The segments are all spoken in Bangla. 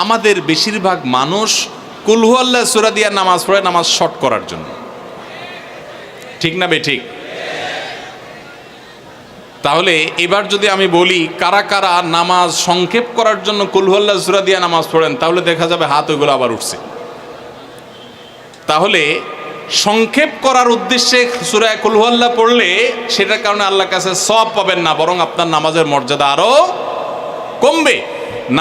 আমাদের বেশিরভাগ মানুষ কুল হু আল্লাহ সূরা দিয়ে নামাজ পড়ে নামাজ শর্ট করার জন্য, ঠিক না বেঠিক? তাহলে এবার যদি আমি বলি কারা কারা নামাজ সংক্ষেপ করার জন্য কুল হু আল্লাহ সূরা দিয়ে নামাজ পড়েন, তাহলে দেখা যাবে হাত ওইগুলো আবার উঠছে। তাহলে সংক্ষেপ করার উদ্দেশ্যে সূরা কুল হু আল্লাহ পড়লে সেটার কারণে আল্লাহর কাছে সওয়াব পাবেন না, বরং আপনার নামাজের মর্যাদা আরো কমবে।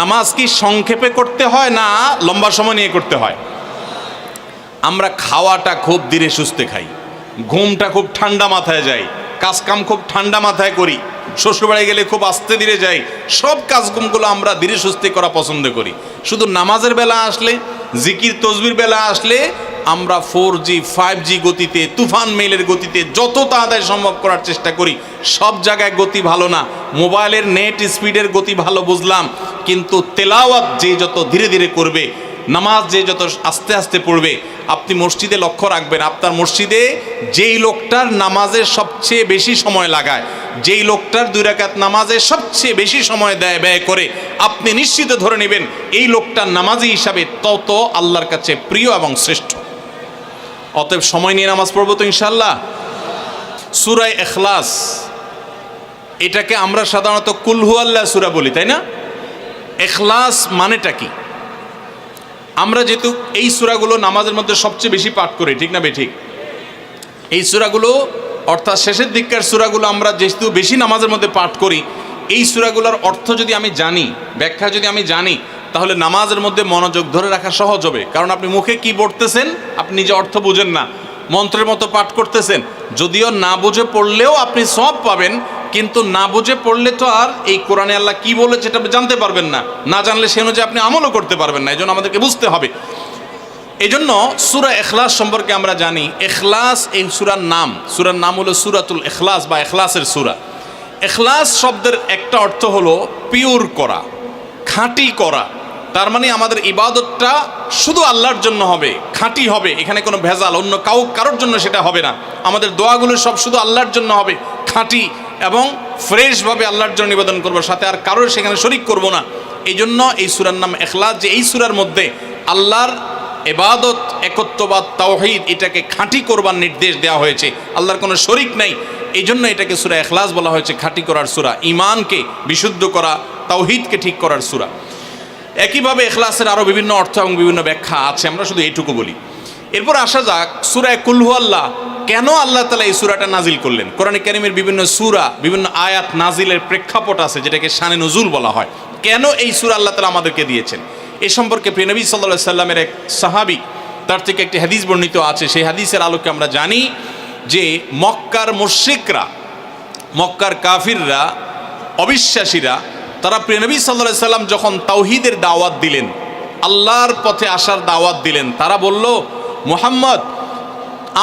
নামাজ কি সংক্ষেপে করতে হয় না লম্বা সময় নিয়ে করতে হয়? আমরা খাওয়াটা খুব ধীরে সুস্থে খাই, ঘুমটা খুব ঠান্ডা মাথায় যায়, কাজকাম খুব ঠান্ডা মাথায় করি, শ্বশুরবাড়ি গেলে খুব আস্তে ধীরে যাই, সব কাজগুলো আমরা ধীরে সুস্থে করা পছন্দ করি। শুধু নামাজের বেলা আসলে, জিকির তসবির বেলা আসলে আমরা 4G 5G গতিতে, তুফান মেইলের গতিতে যত তাড়াতাড়ি সম্ভব করার চেষ্টা করি। সব জায়গায় গতি ভালো না, মোবাইলের নেট স্পিডের গতি ভালো বুঝলাম, কিন্তু তেলাওয়াত যে যত ধীরে ধীরে করবে, নামাজ যে যত আস্তে আস্তে পড়বে, আপনি মসজিদে লক্ষ্য রাখবেন, আপনার মসজিদে যেই লোকটার নামাজে সবচেয়ে বেশি সময় লাগায়, যেই লোকটার 2 রাকাত নামাজে সবচেয়ে বেশি সময় ব্যয় করে, আপনি নিশ্চিত ধরে নেবেন এই লোকটার নামাজি হিসাবে তত আল্লাহর কাছে প্রিয় এবং শ্রেষ্ঠ। অতএব সময় নিয়ে নামাজ পড়বো তো ইনশাআল্লাহ। সূরা ইখলাস, এটাকে আমরা সাধারণত কুল হু আল্লাহ সূরা বলি, তাই না? ইখলাস মানেটা কি? আমরা যেহেতু এই সূরাগুলো নামাজের মধ্যে সবচেয়ে বেশি পাঠ করি, ঠিক না বেঠিক? এই সূরাগুলো অর্থাৎ শেষের দিককার সূরাগুলো আমরা যেহেতু বেশি নামাজের মধ্যে পাঠ করি, এই সূরাগুলোর অর্থ যদি আমি জানি, ব্যাখ্যা যদি আমি জানি, তাহলে নামাজের মধ্যে মনোযোগ ধরে রাখা সহজ হবে। কারণ আপনি মুখে কি পড়তেছেন আপনি নিজে অর্থ বুঝেন না, মন্ত্রের মতো পাঠ করতেছেন, যদিও না বুঝে পড়লেও আপনি সওয়াব পাবেন, কিন্তু না বুঝে পড়লে তো আর এই কোরআনে আল্লাহ কি বলেছে এটা জানতে পারবেন না, না জানলে সে অনুযায়ী আপনি আমলও করতে পারবেন না। এই জন্য আমাদেরকে বুঝতে হবে। এই জন্য সূরা ইখলাস সম্পর্কে আমরা জানি, ইখলাস এই সূরার নাম হলো সূরাতুল ইখলাস বা ইখলাসের সূরা। ইখলাস শব্দের একটা অর্থ হলো পিওর করা, খাঁটি করা। তার মানে আমাদের ইবাদতটা শুধু আল্লাহর জন্য হবে, খাঁটি হবে, এখানে কোনো ভেজাল অন্য কারোর জন্য সেটা হবে না। আমাদের দোয়াগুলো সব শুধু আল্লাহর জন্য হবে, খাঁটি এবং ফ্রেশভাবে আল্লাহর জন্য নিবেদন করবো, সাথে আর কারোর সেখানে শরিক করব না। এই জন্য এই সূরার নাম ইখলাস, যে এই সূরার মধ্যে আল্লাহর ইবাদত, একত্ববাদ, তাওহীদ এটাকে খাঁটি করবার নির্দেশ দেওয়া হয়েছে, আল্লাহর কোনো শরিক নাই। এই জন্য এটাকে সূরা ইখলাস বলা হয়েছে, খাঁটি করার সূরা, ঈমানকে বিশুদ্ধ করা, তাওহীদকে ঠিক করার সূরা। একইভাবে ইখলাসের আরও বিভিন্ন অর্থ এবং বিভিন্ন ব্যাখ্যা আছে, আমরা শুধু এইটুকু বলি। এরপর আসা যাক সূরা কুল হু আল্লাহ, কেন আল্লাহ তাআলা এই সূরাটা নাজিল করলেন? কোরআনে কারীমের বিভিন্ন সূরা, বিভিন্ন আয়াত নাজিলের প্রেক্ষাপট আছে, যেটাকে শানে নুজুল বলা হয়। কেন এই সূরা আল্লাহ তাআলা আমাদেরকে দিয়েছেন, এ সম্পর্কে প্রিয় নবী সাল্লাল্লাহু আলাইহি সাল্লামের এক সাহাবী, তার থেকে একটি হাদিস বর্ণিত আছে। সেই হাদিসের আলোকে আমরা জানি যে মক্কার মুশরিকরা, মক্কার কাফিররা, অবিশ্বাসীরা, তারা প্রিয় নবী সাল্লাল্লাহু আলাইহি সাল্লাম যখন তাওহীদের দাওয়াত দিলেন, আল্লাহর পথে আসার দাওয়াত দিলেন, তারা বলল, মুহাম্মদ,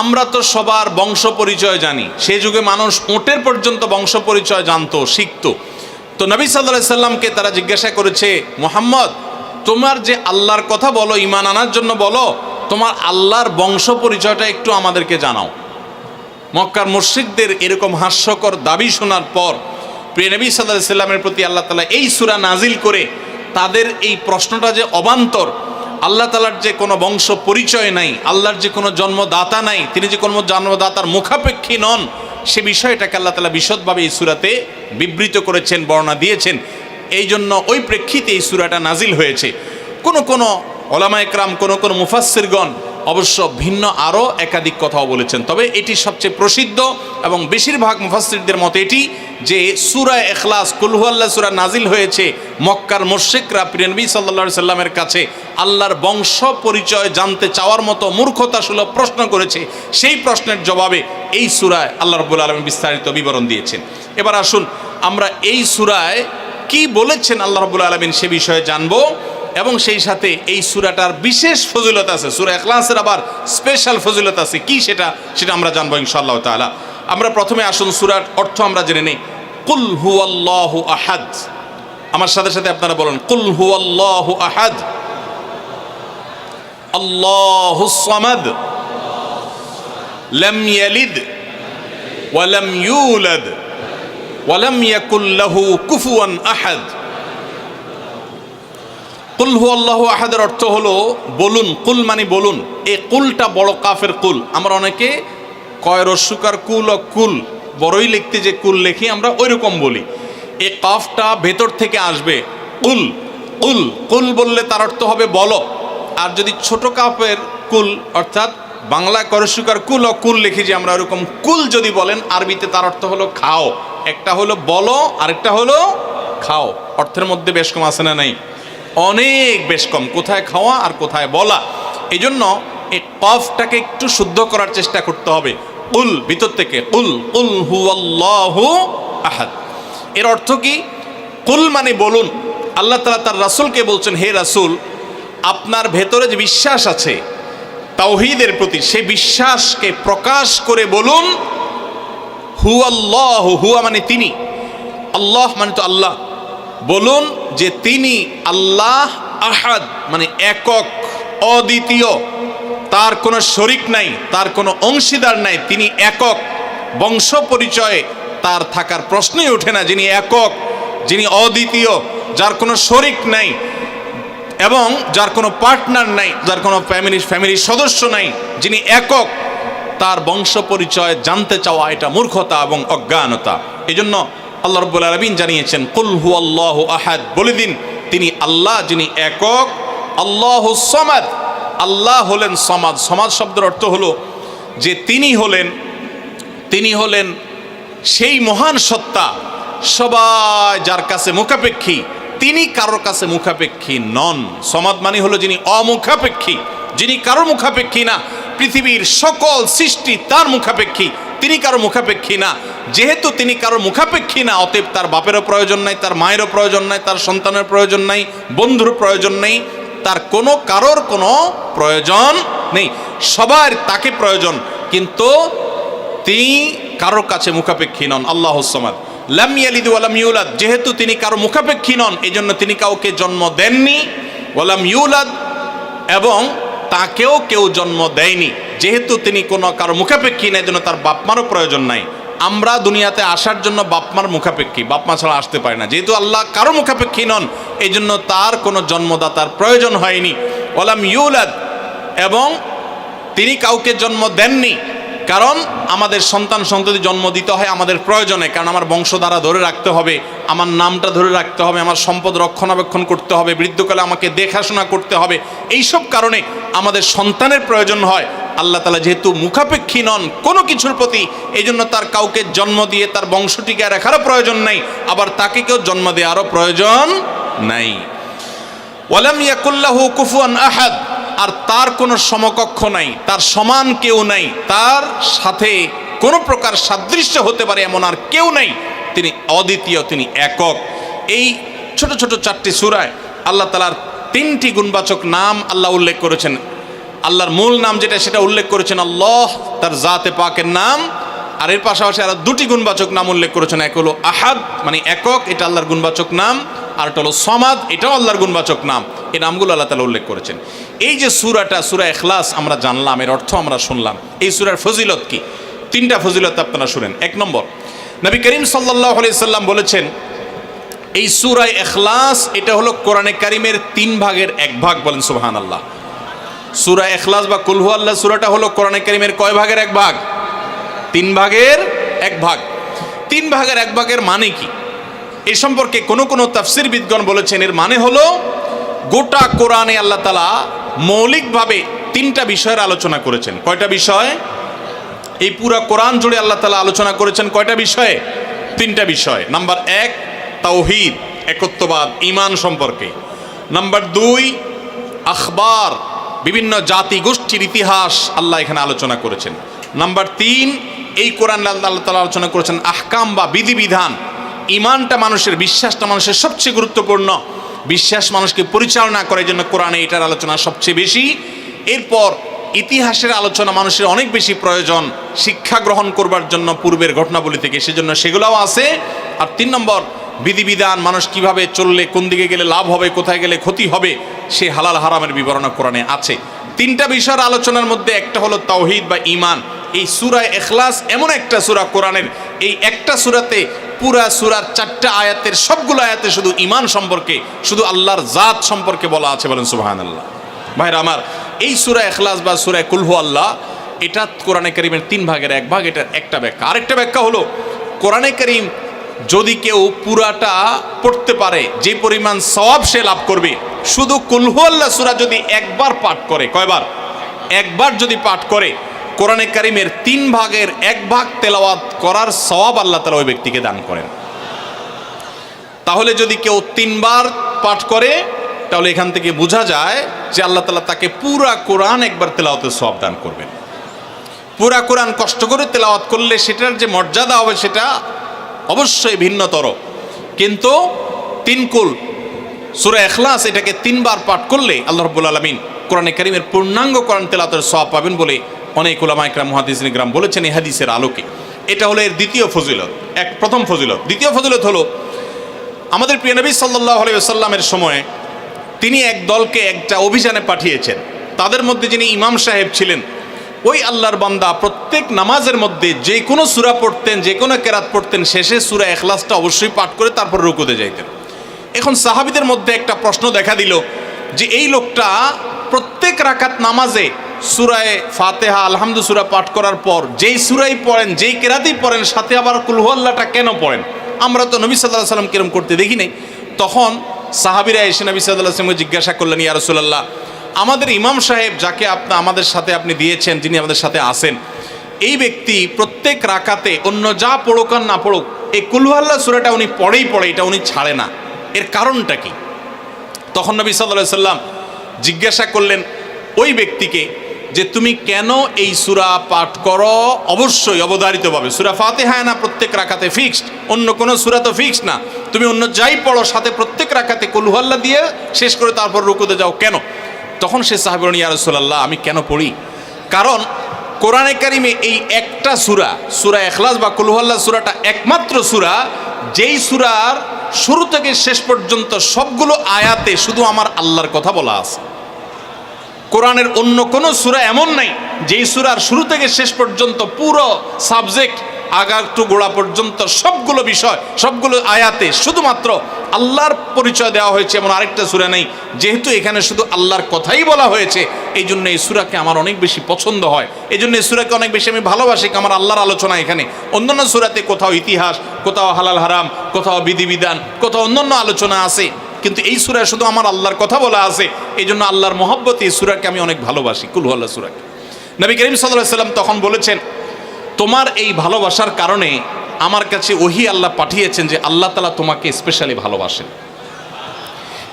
আমরা তো সবার বংশ পরিচয় জানি। সেই যুগে মানুষ ওটের পর্যন্ত বংশ পরিচয় জানতো, শিখত। তো নবী সাল্লাল্লাহু আলাইহি সাল্লামকে তারা জিজ্ঞাসা করেছে, মুহাম্মদ, তোমার যে আল্লাহর কথা বলো, ঈমান আনার জন্য বলো, তোমার আল্লাহর বংশ পরিচয়টা একটু আমাদেরকে জানাও। মক্কার মুশরিকদের এরকম হাস্যকর দাবি শোনার পর প্রিয় নবী সাল্লাল্লাহু আলাইহি সাল্লামের প্রতি আল্লাহ তাআলা এই সূরা নাজিল করে তাদের এই প্রশ্নটা যে অবান্তর, আল্লাহ তাআলার যে কোনো বংশ পরিচয় নাই, আল্লাহর যে কোনো জন্মদাতা নাই, তিনি যে কোনো জন্মদাতার মুখাপেক্ষী নন, সে বিষয়টাকে আল্লাহ তাআলা বিশদভাবে এই সূরাতে বিবৃত করেছেন, বর্ণনা দিয়েছেন। এই জন্য ওই প্রেক্ষিতে এই সূরাটা নাজিল হয়েছে। কোনো ওলামায়ে কেরাম, কোনো মুফাসসিরগণ অবশ্য ভিন্ন আরও একাধিক কথাও বলেছেন, তবে এটি সবচেয়ে প্রসিদ্ধ এবং বেশিরভাগ মুফাসসিরদের মতে এটি যে সূরা ইখলাস, কুল হু আল্লাহ সূরা নাজিল হয়েছে মক্কার মুশরিকরা প্রিয় নবী সাল্লাল্লাহু আলাইহি সাল্লামের কাছে আল্লাহর বংশ পরিচয় জানতে চাওয়ার মতো মূর্খতাসুলভ প্রশ্ন করেছে। সেই প্রশ্নের জবাবে এই সূরায় আল্লাহ রাব্বুল আলামিন বিস্তারিত বিবরণ দিয়েছেন। এবার আসুন আমরা এই সূরায় কি বলেছেন আল্লাহ রাব্বুল আলামিন সে বিষয়ে জানবো, এবং সেই সাথে এই সূরাটার বিশেষ ফজিলত আছে, সূরা ইখলাসের আবার স্পেশাল ফজিলত আছে, কি সেটা আমরা জানবো ইনশাআল্লাহ তাআলা। আমরা প্রথমে আসুন সূরার অর্থ আমরা জেনে নেই। কুল হুয়াল্লাহু আহাদ, আমার সাথে সাথে আপনারা বলুন, কুল হুয়াল্লাহু আহাদ, আল্লাহুস সামাদ, লাম ইয়ালিদ ওয়া লাম ইউলাদ ওয়া লাম ইয়াকুল লাহু কুফুয়ান আহাদ। কুল হু আল্লাহু আহাদের অর্থ হলো বলুন, কুল মানে বলুন। এই কুলটা বড় কাফের কুল। আমরা অনেকে কয় রস্যকার কুল ও কুল বড়ই লিখতে যে কুল লেখি আমরা ওই রকম বলি। এই কাফটা ভেতর থেকে আসবে, কুল কুল কুল বললে তার অর্থ হবে বলো। আর যদি ছোট কাফের কুল অর্থাৎ বাংলা করস্যকার কুল ও কুল লিখি যে আমরা ওরকম কুল যদি বলেন আরবিতে তার অর্থ হলো খাও। একটা হলো বলো, আরেকটা হলো খাও। অর্থের মধ্যে বেশ কম আছে না নাই? অনেক বেশ কম, কোথায় খাওয়া আর কোথায় বলা। এই জন্য এই কফটাকে একটু শুদ্ধ করার চেষ্টা করতে হবে। কুল ভিতর থেকে কুল কুল হু আল্লাহু আহাদ। এর অর্থ কি? কুল মানে বলুন। আল্লাহ তাআলা তার রাসূলকে বলছেন, হে রাসূল, আপনার ভেতরে যে বিশ্বাস আছে তাওহীদের প্রতি, সেই বিশ্বাসকে প্রকাশ করে বলুন হু আল্লাহ, হুয়া মানে তিনি, আল্লাহ মানে তো আল্লাহ। বলুন যে তিনি আল্লাহ, আহাদ মানে একক, অদ্বিতীয়, তার কোনো শরিক নাই, তার কোনো অংশীদার নাই, তিনি একক। বংশ পরিচয়ে তার থাকার প্রশ্নই ওঠে না। যিনি একক, যিনি অদ্বিতীয়, যার কোনো শরিক নাই এবং যার কোনো পার্টনার নাই, যার কোনো ফ্যামিলির সদস্য নাই, যিনি একক, তার বংশ পরিচয় জানতে চাওয়া এটা মূর্খতা এবং অজ্ঞানতা। এই জন্য আল্লাহ রাব্বুল আলামিন জানিয়েছেন কুল হু আল্লাহু আহাদ, বলে দিন তিনি আল্লাহ যিনি একক, আল্লাহুস সামাদ, আল্লাহ হলেন সমাদ। সমাদ শব্দের অর্থ হলো যে তিনি হলেন সেই মহান সত্তা সবাই যার কাছে মুখাপেক্ষী, তিনি কারোর কাছে মুখাপেক্ষী নন। সমাদ মানে হলো যিনি অমুখাপেক্ষী, যিনি কারোর মুখাপেক্ষী না। পৃথিবীর সকল সৃষ্টি তার মুখাপেক্ষী, তিনি কারো মুখাপেক্ষী না। যেহেতু তিনি কারো মুখাপেক্ষী না, অতএব তার বাপেরও প্রয়োজন নাই, তার মায়েরও প্রয়োজন নাই, তার সন্তানের প্রয়োজন নাই, বন্ধুর প্রয়োজন নেই, তার কারোর কোনো প্রয়োজন নেই। সবার তাকে প্রয়োজন, কিন্তু তিনি কারোর কাছে মুখাপেক্ষী নন। আল্লাহুস সামাদ, লাম ইয়ালিদ ওয়া লাম ইউলাদ। যেহেতু তিনি কারো মুখাপেক্ষী নন, এই জন্য তিনি কাউকে জন্ম দেননি। ওয়া লাম ইউলাদ, এবং তাকেও কেউ জন্ম দেয়নি। যেহেতু তিনি কোনো কারো মুখাপেক্ষী না, এই জন্য তার বাপমারও প্রয়োজন নাই। আমরা দুনিয়াতে আসার জন্য বাপমার মুখাপেক্ষী, বাপমা ছাড়া আসতে পারে না। যেহেতু আল্লাহ কারো মুখাপেক্ষী নন, এই জন্য তার কোনো জন্মদাতার প্রয়োজন হয়নি। ওয়া লাম ইউলাদ, এবং তিনি কাউকে জন্ম দেননি। কারণ আমাদের সন্তান সন্ততি জন্ম দিতে হয় আমাদের প্রয়োজনে, কারণ আমার বংশধারা ধরে রাখতে হবে, আমার নামটা ধরে রাখতে হবে, আমার সম্পদ রক্ষণাবেক্ষণ করতে হবে, বৃদ্ধকালে আমাকে দেখাশোনা করতে হবে। এইসব কারণে আমাদের সন্তানের প্রয়োজন হয়। আল্লাহ তাআলা যেহেতু মুখাপেক্ষী নন কোনো কিছুর প্রতি, এই জন্য তার কাউকে জন্ম দিয়ে তার বংশটিকে রাখারও প্রয়োজন নাই, আবার তাকে কেউ জন্ম দেওয়ারও প্রয়োজন নাই। ওয়ালাম ইয়াকুল্লাহু কুফুয়ান আহাদ, আর তার কোনো সমকক্ষ নাই, তার সমান কেউ নাই, তার সাথে কোনো প্রকার সাদৃশ্য হতে পারে এমন আর কেউ নাই। তিনি অদ্বিতীয়, তিনি একক। এই ছোট ছোট 4টি সূরায় আল্লাহ তাআলার 3টি গুণবাচক নাম আল্লাহ উল্লেখ করেছেন। আল্লাহর মূল নাম যেটা সেটা উল্লেখ করেছেন আল্লাহ, তার জাতে পাকের নাম। আর এর পাশাপাশি আরো 2টি গুণবাচক নাম উল্লেখ করেছেন। এক হলো আহাদ মানে একক, এটা আল্লাহর গুণবাচক নাম। আর এটা হলো সমাদ, এটাও আল্লাহর গুণবাচক নাম। এই নামগুলো আল্লাহ তাআলা উল্লেখ করেছেন। এই যে সূরাটা, সূরা ইখলাস আমরা জানলাম, এর অর্থ আমরা শুনলাম। এই সূরার ফজিলত কি? 3টা ফজিলত আপনারা শুনেন। 1 নম্বর, নবী করিম সাল্লাল্লাহু আলাইহি সাল্লাম বলেছেন এই সূরা ইখলাস এটা হলো কোরআনে কারীমের 3 ভাগের 1 ভাগ। বলেন সুবহানাল্লাহ। সূরা ইখলাস বা কুল হু আল্লাহ সূরাটা হলো কোরআনে কারীমের কয় ভাগের 1 ভাগ? 3 ভাগের 1 ভাগ। 3 ভাগের 1 ভাগের মানে কি? এই সম্পর্কে কোনো তাফসীরবিদগণ বলেছেন এর মানে হলো গোটা কোরআনে আল্লাহ তাআলা মৌলিকভাবে 3টা বিষয়ের আলোচনা করেছেন। কয়টা বিষয়? এই পুরো কোরআন জুড়ে আল্লাহ তাআলা আলোচনা করেছেন কয়টা বিষয়ে? 3টা বিষয়। নাম্বার 1 তাওহীদ, একত্ববাদ, ঈমান সম্পর্কে। নাম্বার 2 আখবার, বিভিন্ন জাতি গোষ্ঠীর ইতিহাস আল্লাহ এখানে আলোচনা করেছেন। নাম্বার 3 এই কোরআন আল্লাহ তাআলা আলোচনা করেছেন আহকাম বা বিধিবিধান। ঈমানটা মানুষের, বিশ্বাসটা মানুষের সবচেয়ে গুরুত্বপূর্ণ। বিশ্বাস মানুষকে পরিচালনা করে, জন্য কোরআনে এটার আলোচনা সবচেয়ে বেশি। এরপর ইতিহাসের আলোচনা মানুষের অনেক বেশি প্রয়োজন শিক্ষা গ্রহণ করবার জন্য পূর্বের ঘটনাবলী থেকে, সেজন্য সেগুলোও আছে। আর 3 নম্বর বিধিবিধান, মানুষ কিভাবে চললে কোন দিকে গেলে লাভ হবে, কোথায় গেলে ক্ষতি হবে, সে হালাল হারামের বিবরণ কোরআনে আছে। 3টা বিষয়ের আলোচনার মধ্যে একটা হলো তাওহীদ বা ঈমান। এই সূরা ইখলাস এমন একটা সূরা কোরআনের, এই একটা সূরাতে পুরা সূরার 4টা আয়াতের সবগুলো আয়াতে শুধু ঈমান সম্পর্কে, শুধু আল্লাহর জাত সম্পর্কে বলা আছে, বলেন সুবহানাল্লাহ। ভাইরা আমার, এই সূরা ইখলাস বা সূরা কুল হু আল্লাহ, এটা কোরআনে কারীমের 3 ভাগের 1 ভাগ। এটার একটা ব্যাখ্যা। আরেকটা ব্যাখ্যা হলো, কোরআনে কারীম যদি কেউ পুরাটা পড়তে পারে, যে পরিমাণ সওয়াব সে লাভ করবে। শুধু কুল হু আল্লাহ সূরা যদি একবার পাঠ করে, কয়বার? একবার যদি পাঠ করে, কোরআনে কারীমের 3 ভাগের 1 ভাগ তেলাওয়াত করার সওয়াব আল্লাহ তাআলা ওই ব্যক্তিকে দান করেন। তাহলে যদি কেউ 3 বার পাঠ করে, তাহলে এখান থেকে বোঝা যায় যে আল্লাহ তাআলা তাকে পুরা কোরআন একবার তেলাওয়াতের সওয়াব দান করবেন। পুরা কোরআন কষ্ট করে তেলাওয়াত করলে সেটার যে মর্যাদা হবে সেটা অবশ্যই ভিন্নতর। কিন্তু 3 কুল সূরা ইখলাস এটাকে 3 বার পাঠ করলে আল্লাহ রাব্বুল আলামিন কোরআনে কারীমের পূর্ণাঙ্গ কোরআন তেলাওয়াতের সওয়াব পাবেন বলে অনেক উলামা ইকরাম, মুহাদ্দিসিন ইকরাম বলেছেন এই হাদিসের আলোকে। এটা হলো এর দ্বিতীয় ফজিলত। প্রথম ফজিলত। দ্বিতীয় ফজিলত হলো, আমাদের প্রিয় নবী সাল্লাল্লাহু আলাইহি ওয়াসাল্লামের সময়ে তিনি এক দলকে একটা অভিযানে পাঠিয়েছেন। তাদের মধ্যে যিনি ইমাম সাহেব ছিলেন, ওই আল্লাহর বান্দা প্রত্যেক নামাজের মধ্যে যে কোনো সূরা পড়তেন, যে কোনো কেরাত পড়তেন, শেষে সূরা ইখলাসটা অবশ্যই পাঠ করে তারপর রুকুতে যাইতেন। এখন সাহাবীদের মধ্যে একটা প্রশ্ন দেখা দিল যে এই লোকটা প্রত্যেক রাকাত নামাজে সূরায়ে ফাতিহা, আলহামদু সূরা পাঠ করার পর যেই সূরাই পড়েন, যেই কেরাতেই পড়েন, সাথে আবার কুল হু আল্লাহটা কেন পড়েন? আমরা তো নবী সাল্লাল্লাহু আলাইহি ওয়াসাল্লাম কিরম করতে দেখি নাই। তখন সাহাবীরা এসে নবী সাল্লাল্লাহু আলাইহি ওয়াসাল্লামকে জিজ্ঞাসা করলেন, ইয়া রাসূলুল্লাহ, আমাদের ইমাম সাহেব যাকে আমাদের সাথে আপনি দিয়েছেন, যিনি আমাদের সাথে আসেন, এই ব্যক্তি প্রত্যেক রাকাতে অন্য যা পড়ুক আর না পড়ুক, এই কুল হু আল্লাহ সূরাটা উনি পড়ে, এটা উনি ছাড়ে না, এর কারণটা কি? তখন নবী সাল্লাল্লাহু আলাইহি ওয়াসাল্লাম জিজ্ঞাসা করলেন ওই ব্যক্তিকে যে তুমি কেন এই সূরা পাঠ করো? অবশ্যই অবধারিতভাবে সূরা ফাতিহা না প্রত্যেক রাকাতে ফিক্সড, অন্য কোনো সূরা তো ফিক্সড না, তুমি অন্য যাই পড়ো সাথে প্রত্যেক রাকাতে কুল হু আল্লাহ দিয়ে শেষ করে তারপর রুকুতে যাও কেন? তখন সে সাহাবী বলেন, ইয়া রাসূলুল্লাহ, আমি কেন পড়ি? কারণ কোরআনে কারিমে এই একটা সূরা, সূরা ইখলাস বা কুল হু আল্লাহ সূরাটা একমাত্র সূরা, যেই সূরার শুরু থেকে শেষ পর্যন্ত সবগুলো আয়াতে শুধু আমার আল্লাহর কথা বলা আছে। কোরআনের অন্য কোনো সূরা এমন নাই যেই সূরার শুরু থেকে শেষ পর্যন্ত পুরো সাবজেক্ট আগা টু গোড়া পর্যন্ত সবগুলো বিষয়, সবগুলো আয়াতে শুধুমাত্র আল্লাহর পরিচয় দেওয়া হয়েছে, এমন আরেকটা সূরা নেই। যেহেতু এখানে শুধু আল্লাহর কথাই বলা হয়েছে, এই জন্য এই সূরাকে আমার অনেক বেশি পছন্দ হয়, এই জন্য এই সূরাকে অনেক বেশি আমি ভালোবাসি। আমার আল্লাহর আলোচনা এখানে। অন্যান্য সূরাতে কোথাও ইতিহাস, কোথাও হালাল হারাম, কোথাও বিধিবিধান, কোথাও অন্যান্য আলোচনা আছে, কিন্তু এই সূরায় শুধু আমার আল্লাহর কথা বলা আছে। এই জন্য আল্লাহর মহব্বতে এই সূরাকে আমি অনেক ভালোবাসি, কুল হু আল্লাহ সূরাকে। নবী করিম সাল্লাল্লাহু আলাইহি ওয়াসাল্লাম তখন বলেছেন, তোমার এই ভালোবাসার কারণে আমার কাছে ওহী আল্লাহ পাঠিয়েছেন যে আল্লাহ তাআলা তোমাকে স্পেশালি ভালোবাসেন।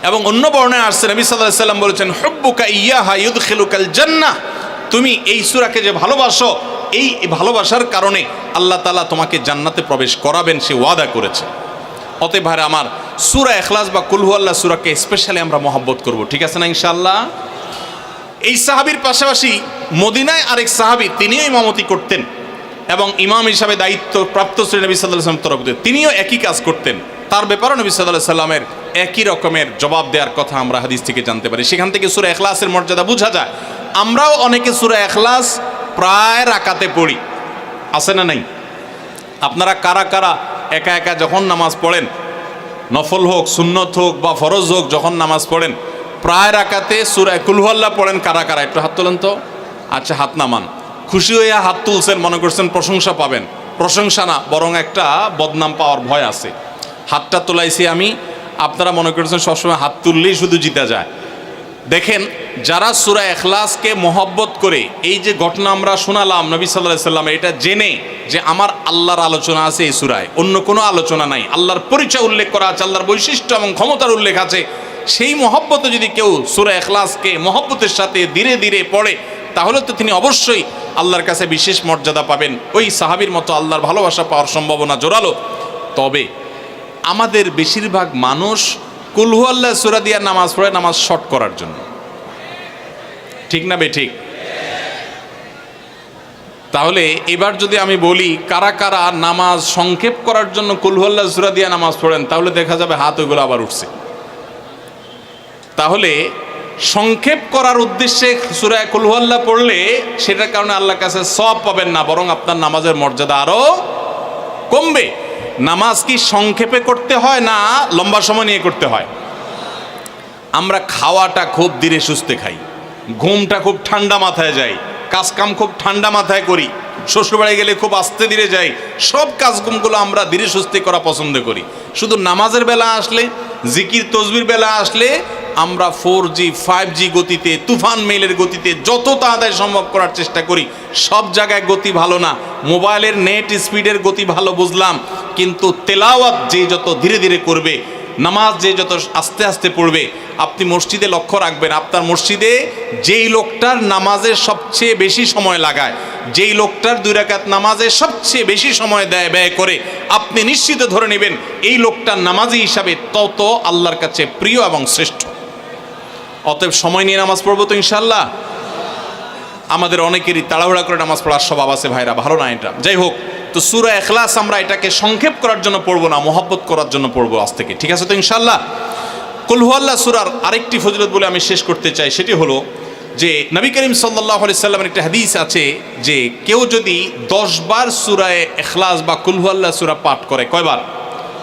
এবং অন্য বর্ণনায় আসছে নবী সাল্লাল্লাহু আলাইহি ওয়াসাল্লাম বলেছেন, হুব্বুকা ইয়াহা ইউদখিলুকাল জান্নাহ, তুমি এই সূরাকে যে ভালোবাসো, এই ভালোবাসার কারণে আল্লাহ তাআলা তোমাকে জান্নাতে প্রবেশ করাবেন, সে ওয়াদা করেছে। অতএব ভাইরা আমার, সূরা ইখলাস বা কুল হু আল্লাহ সূরাকে স্পেশালি আমরা মহব্বত করব, ঠিক আছে না ইনশাআল্লাহ? এই সাহাবীর পাশাপাশি মদিনায় আরেক সাহাবী, তিনিও ইমামতি করতেন এবং ইমাম হিসাবে দায়িত্ব প্রাপ্ত ছিলেন নবী সাল্লাল্লাহু আলাইহি ওয়াসাল্লাম তরফ থেকে, তিনিও একই কাজ করতেন। তার ব্যাপারে নবী সাল্লাল্লাহু আলাইহি ওয়াসাল্লামের একই রকমের জবাব দেওয়ার কথা আমরা হাদিস থেকে জানতে পারি। সেখান থেকে সূরা ইখলাসের মর্যাদা বোঝা যায়। আমরাও অনেকে সূরা ইখলাস প্রায় রাকাতে পড়ি, আছে না নাই? আপনারা কারা কারা একা একা যখন নামাজ পড়েন, নফল হোক, সুন্নত হোক বা ফরজ হোক, যখন নামাজ পড়েন প্রায় রাকাতে সূরা কুল হু আল্লাহ পড়েন কারা কারা? একটু হাত তোলেন তো। আচ্ছা, হাত নামান। খুশি হয়ে হাত তুলছেন, মনে করছেন প্রশংসা পাবেন। প্রশংসা না, বরং একটা বদনাম পাওয়ার ভয় আছে। হাতটা তোলাইছি আমি, আপনারা মনে করছেন সবসময় হাত তুললেই শুধু জিতা যায়। দেখেন, যারা সূরা ইখলাসকে মহব্বত করে, এই যে ঘটনা আমরা শোনালাম নবী সাল্লাল্লাহু আলাইহি ওয়াসাল্লাম, এটা জেনে যে আমার আল্লাহর আলোচনা আছে এই সূরায়, অন্য কোনো আলোচনা নাই, আল্লাহর পরিচয় উল্লেখ করা আছে, আল্লাহর বৈশিষ্ট্য এবং ক্ষমতার উল্লেখ আছে, সেই মহব্বতে যদি কেউ সূরা ইখলাসকে মহব্বতের সাথে ধীরে ধীরে পড়ে, তাহলে তো তিনি অবশ্যই আল্লাহর কাছে বিশেষ মর্যাদা পাবেন। ওই সাহাবীর মতো আল্লাহর ভালোবাসা পাওয়ার সম্ভাবনা জোরালো। তবে আমাদের বেশিরভাগ মানুষ কুল হু আল্লাহ সূরা দিয়ে নামাজ পড়ে নামাজ শর্ট করার জন্য, ঠিক না বেঠিক? তাহলে এবার যদি আমি বলি কারা কারা নামাজ সংক্ষেপ করার জন্য কুল হু আল্লাহ সূরা দিয়ে নামাজ পড়েন, তাহলে দেখা যাবে হাত ওইগুলো আবার উঠছে। তাহলে সংক্ষেপ করার উদ্দেশ্যে সূরা কুল হু আল্লাহ পড়লে সেটার কারণে আল্লাহর কাছে সওয়াব পাবেন না, বরং আপনার নামাজের মর্যাদা আরো কমবে। নামাজ কি সংক্ষেপে করতে হয় না লম্বা সময় নিয়ে করতে হয়? আমরা খাওয়াটা খুব ধীরে সুস্থে খাই, ঘুমটা খুব ঠান্ডা মাথায় যায়, কাজকাম খুব ঠান্ডা মাথায় করি, শ্বশুরবাড়ি গেলে খুব আস্তে ধীরে যাই, সব কাজগুলো আমরা ধীরে সুস্থে করা পছন্দ করি। শুধু নামাজের বেলা আসলে, জিকির তসবির বেলা আসলে আমরা 4G 5G গতিতে, তুফান মেইলের গতিতে যত তাড়াতাড়ি সম্ভব করার চেষ্টা করি। সব জায়গায় গতি ভালো না, মোবাইলের নেট স্পিডের গতি ভালো বুঝলাম, কিন্তু তেলাওয়াত যে যত ধীরে ধীরে করবে, নামাজ যে যত আস্তে আস্তে পড়বে। আপনি মসজিদে লক্ষ্য রাখবেন, আপনার মসজিদে যেই লোকটার নামাজের সবচেয়ে বেশি সময় লাগায়, যেই লোকটার 2 রাকাত নামাজে সবচেয়ে বেশি সময় ব্যয় করে, আপনি নিশ্চিত ধরে নেবেন এই লোকটার নামাজি হিসাবে তত আল্লাহর কাছে প্রিয় এবং শ্রেষ্ঠ। অতএব সময় নিয়ে নামাজ পড়বো তো ইনশাল্লাহ। আমাদের অনেকেরই তাড়াহুড়া করে নামাজ পড়ার স্বভাব আছে ভাইরা, ভালো না এটা। যাই হোক, তো সূরা ইখলাস আমরা এটাকে সংক্ষেপ করার জন্য পড়বো না, মহব্বত করার জন্য পড়বো আজ থেকে, ঠিক আছে তো ইনশাল্লাহ। কুল হুয়াল্লাহ সূরার আরেকটি ফজিলত বলে আমি শেষ করতে চাই, সেটি হলো যে নবী করিম সাল্লাল্লাহু আলাইহি সাল্লামের একটা হাদিস আছে যে কেউ যদি 10 বার সূরা ইখলাস বা কুল হুয়াল্লাহ সূরা পাঠ করে, কয়বার?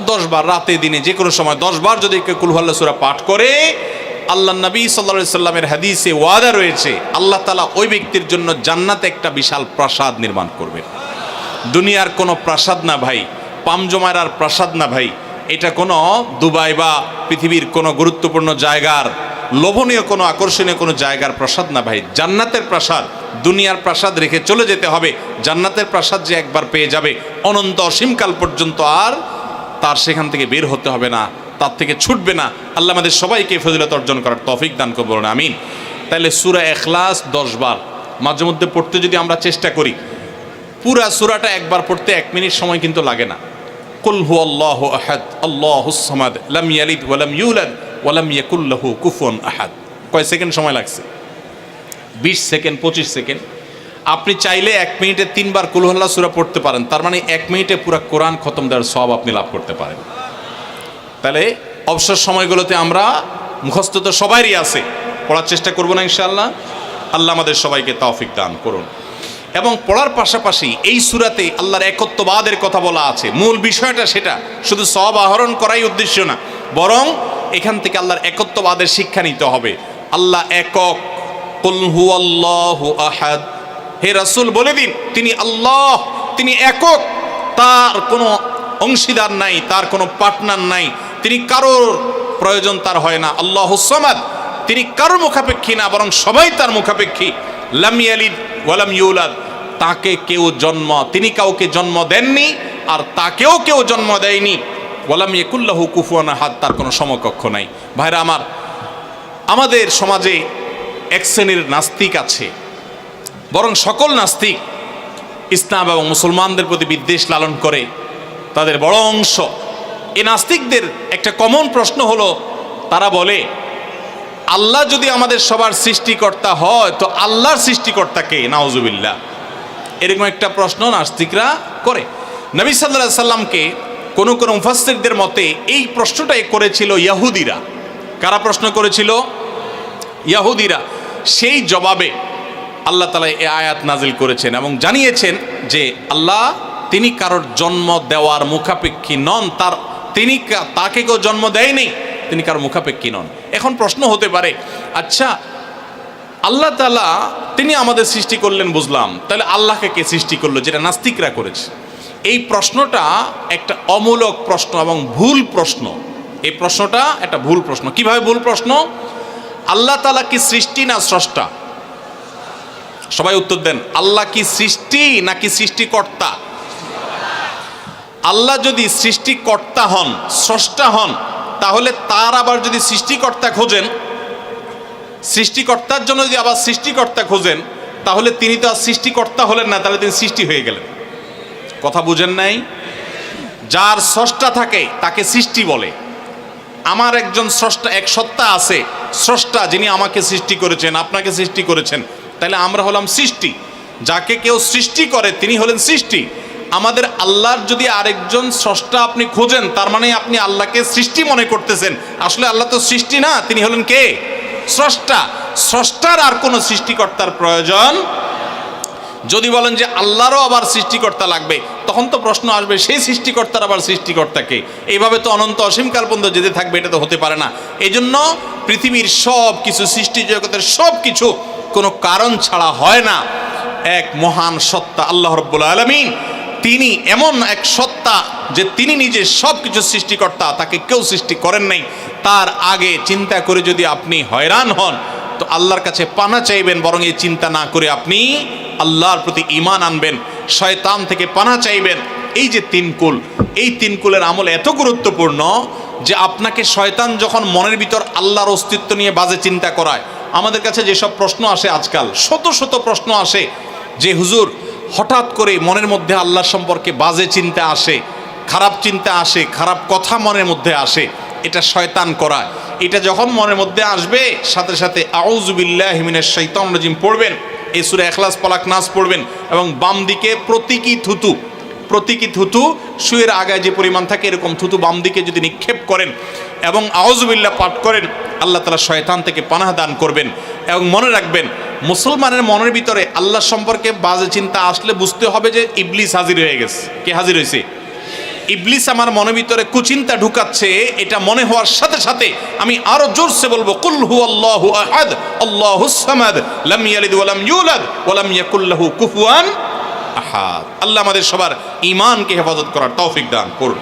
10 বার, রাতে দিনে যে কোনো সময় 10 বার যদি কেউ কুল হুয়াল্লাহ সূরা পাঠ করে, আল্লাহ নবী সাল্লাল্লাহু আলাইহি সাল্লামের হাদিসে ওয়াদা রয়েছে আল্লাহ তাআলা ওই ব্যক্তির জন্য জান্নাতে একটা বিশাল প্রাসাদ নির্মাণ করবে। দুনিয়ার কোনো প্রাসাদ না ভাই, পামজমারার প্রাসাদ না ভাই, এটা কোনো দুবাই বা পৃথিবীর কোনো গুরুত্বপূর্ণ জায়গার লোভনীয় কোনো আকর্ষণীয় কোনো জায়গার প্রাসাদ না ভাই, জান্নাতের প্রাসাদ। দুনিয়ার প্রাসাদ রেখে চলে যেতে হবে, জান্নাতের প্রাসাদ যে একবার পেয়ে যাবে অনন্ত অসীমকাল পর্যন্ত আর তার সেখান থেকে বের হতে হবে না, তার থেকে ছুটবে না। আল্লাহ আমাদের সবাইকে ফজিলত অর্জন করার তৌফিক দান করুন, আমিন। তাহলে সূরা ইখলাস 10 বার মাঝে মধ্যে পড়তে যদি আমরা চেষ্টা করি, পুরা সূরাটা একবার পড়তে 1 মিনিট সময় কিন্তু লাগে না। কুল হুয়াল্লাহু আহাদ আল্লাহুস সামাদ লাম ইয়ালিদ ওয়া লাম ইউলাদ ওয়া লাম ইয়াকুল লাহু কুফুয়ান আহাদ। কয় সেকেন্ড সময় লাগছে? 20 সেকেন্ড, 25 সেকেন্ড। আপনি চাইলে 1 মিনিটে 3 বার কুল হুয়াল্লাহ সূরা পড়তে পারেন, তার মানে 1 মিনিটে পুরো কোরআন খতম দেওয়ার সওয়াব আপনি লাভ করতে পারেন। তাহলে অবসর সময়গুলোতে আমরা মুখস্থ তো সবারই আছে, পড়ার চেষ্টা করব না ইনশাআল্লাহ। আল্লাহ আমাদের সবাইকে তৌফিক দান করুন। এবং পড়ার পাশাপাশি এই সূরাতে আল্লাহর একত্ববাদের কথা বলা আছে, মূল বিষয়টা সেটা, শুধু সওয়াব আহরণ করাই উদ্দেশ্য না, বরং এখান থেকে আল্লাহর একত্ববাদের শিক্ষা নিতে হবে। আল্লাহ একক, কুল হুয়াল্লাহু আহাদ, হে রাসূল বলে দিন তিনি আল্লাহ, তিনি একক, তার কোনো অংশীদার নাই, তার কোনো পার্টনার নাই, তিনি কারোর প্রয়োজন তার হয় না। আল্লাহুস সামাদ, তিনি কারোর মুখাপেক্ষী না, বরং সবাই তার মুখাপেক্ষী। লাম ইয়ালিদ ওয়া লাম ইউলাদ, তাকে কেউ জন্ম, তিনি কাউকে জন্ম দেননি আর তাকেও কেউ জন্ম দেয়নি। ওয়া লাম ইয়াকুল লাহু কুফুয়ান আহাদ, তার কোনো সমকক্ষ নাই। ভাইরা আমার, আমাদের সমাজে এক শ্রেণীর নাস্তিক আছে, বরং সকল নাস্তিক ইসলাম এবং মুসলমানদের প্রতি বিদ্বেষ লালন করে, তাদের বড় অংশ। এই নাস্তিকদের একটা কমন প্রশ্ন হলো, তারা বলে আল্লাহ যদি আমাদের সবার সৃষ্টিকর্তা হয় তো আল্লাহর সৃষ্টিকর্তা কে? নাউজুবিল্লাহ। এরকম একটা প্রশ্ন নাস্তিকরা করে। নবী সাল্লাল্লাহু আলাইহি সাল্লামকে কোন কোন মুফাসসিরদের মতে এই প্রশ্নটাই করেছিল ইহুদিরা। কারা প্রশ্ন করেছিল? ইহুদিরা। সেই জবাবে আল্লাহ তাআলা এই আয়াত নাজিল করেছেন এবং জানিয়েছেন যে আল্লাহ তিনি কারোর জন্ম দেওয়ার মুখাপেক্ষী নন, তাকে কেউ জন্ম দেয়নি, তিনি কারোর মুখাপেক্ষী নন। এখন প্রশ্ন হতে পারে, আচ্ছা আল্লাহ তাআলা তিনি আমাদের সৃষ্টি করলেন বুঝলাম, তাহলে আল্লাহকে কে সৃষ্টি করলো, যেটা নাস্তিকরা করেছে। এই প্রশ্নটা একটা অমূলক প্রশ্ন এবং ভুল প্রশ্ন। এই প্রশ্নটা একটা ভুল প্রশ্ন। কিভাবে ভুল প্রশ্ন? আল্লাহ তাআলা কি সৃষ্টি না স্রষ্টা? সবাই উত্তর দেন। আল্লাহ কি সৃষ্টি নাকি সৃষ্টিকর্তা? আল্লাহ যদি সৃষ্টিকর্তা হন, স্রষ্টা হন, তাহলে তার আবার যদি সৃষ্টিকর্তা খোঁজেন, সৃষ্টিকর্তার জন্য যদি আবার সৃষ্টিকর্তা খোঁজেন, তাহলে তিনি তো আর সৃষ্টিকর্তা হলেন না, তাহলে তিনি সৃষ্টি হয়ে গেলেন। কথা বুঝেন নাই? যার স্রষ্টা থাকে তাকে সৃষ্টি বলে। আমার একজন স্রষ্টা, এক সত্তা আছে, স্রষ্টা, যিনি আমাকে সৃষ্টি করেছেন, আপনাকে সৃষ্টি করেছেন, তাহলে আমরা হলাম সৃষ্টি। যাকে কেউ সৃষ্টি করে তিনি হলেন সৃষ্টি। আমাদের আল্লাহর যদি আরেকজন স্রষ্টা আপনি খোঁজেন, তার মানে আপনি আল্লাহকে সৃষ্টি মনে করতেছেন। আসলে আল্লাহ তো সৃষ্টি না, তিনি হলেন কে? স্রষ্টা। স্রষ্টার আর কোনো সৃষ্টিকর্তার প্রয়োজন। যদি বলেন যে আল্লাহরও আবার সৃষ্টিকর্তা লাগবে, তখন তো প্রশ্ন আসবে সেই সৃষ্টিকর্তার আবার সৃষ্টিকর্তাকে, এইভাবে তো অনন্ত অসীমকাল পর্যন্ত যেতে থাকবে, এটা তো হতে পারে না। এই জন্য পৃথিবীর সব কিছু, সৃষ্টি জগতের সব কিছু কোনো কারণ ছাড়া হয় না। এক মহান সত্তা আল্লাহ রাব্বুল আলামিন, তিনি এমন এক সত্তা যে তিনি নিজে সব কিছু সৃষ্টিকর্তা, তাকে কেউ সৃষ্টি করেন নাই। তার আগে চিন্তা করে যদি আপনি হয়রান হন, তো আল্লাহর কাছে পানা চাইবেন, বরং এই চিন্তা না করে আপনি আল্লাহর প্রতি ঈমান আনবেন, শয়তান থেকে পানা চাইবেন। এই যে তিনকুল, এই তিনকুলের আমল এত গুরুত্বপূর্ণ যে আপনাকে শয়তান যখন মনের ভিতর আল্লাহর অস্তিত্ব নিয়ে বাজে চিন্তা করায়, আমাদের কাছে যেসব প্রশ্ন আসে আজকাল, শত শত প্রশ্ন আসে যে হুজুর হঠাৎ করে মনের মধ্যে আল্লাহ সম্পর্কে বাজে চিন্তা আসে, খারাপ চিন্তা আসে, খারাপ কথা মনের মধ্যে আসে, এটা শয়তান করায়। এটা যখন মনের মধ্যে আসবে, সাথে সাথে আউযু বিল্লাহি মিনাশ শাইতানির রাজিম পড়বেন, এই সূরা ইখলাস ফালাক নাস পড়বেন, এবং বাম দিকে প্রতীকী থুতু শুয়ের আগায় যে পরিমাণ থাকে এরকম থুতু বাম দিকে যদি নিক্ষেপ করেন এবং আউযু বিল্লাহ পাঠ করেন, আল্লাহ তাআলা শয়তান থেকে পানাহ দান করবেন। এবং মনে রাখবেন, মুসলমানের মনের ভিতরে আল্লাহ সম্পর্কে বাজে চিন্তা আসলে বুঝতে হবে যে ইবলিস হাজির হয়ে গেছে। কে হাজির হয়েছে? ইবলিস আমার মনের ভিতরে কুচিন্তা ঢুকাচ্ছে। এটা মনে হওয়ার সাথে সাথে আমি আরো জোরসে বলবো, কুল হুয়াল্লাহু আহাদ আল্লাহুস সামাদ লাম ইয়ালিদ ওয়া লাম ইউলাদ ওয়া লাম ইয়াকুল লাহু কুফুয়ান আহাদ। আল্লাহ আমাদের সবার ঈমানকে হেফাজত করার তৌফিক দান করুন।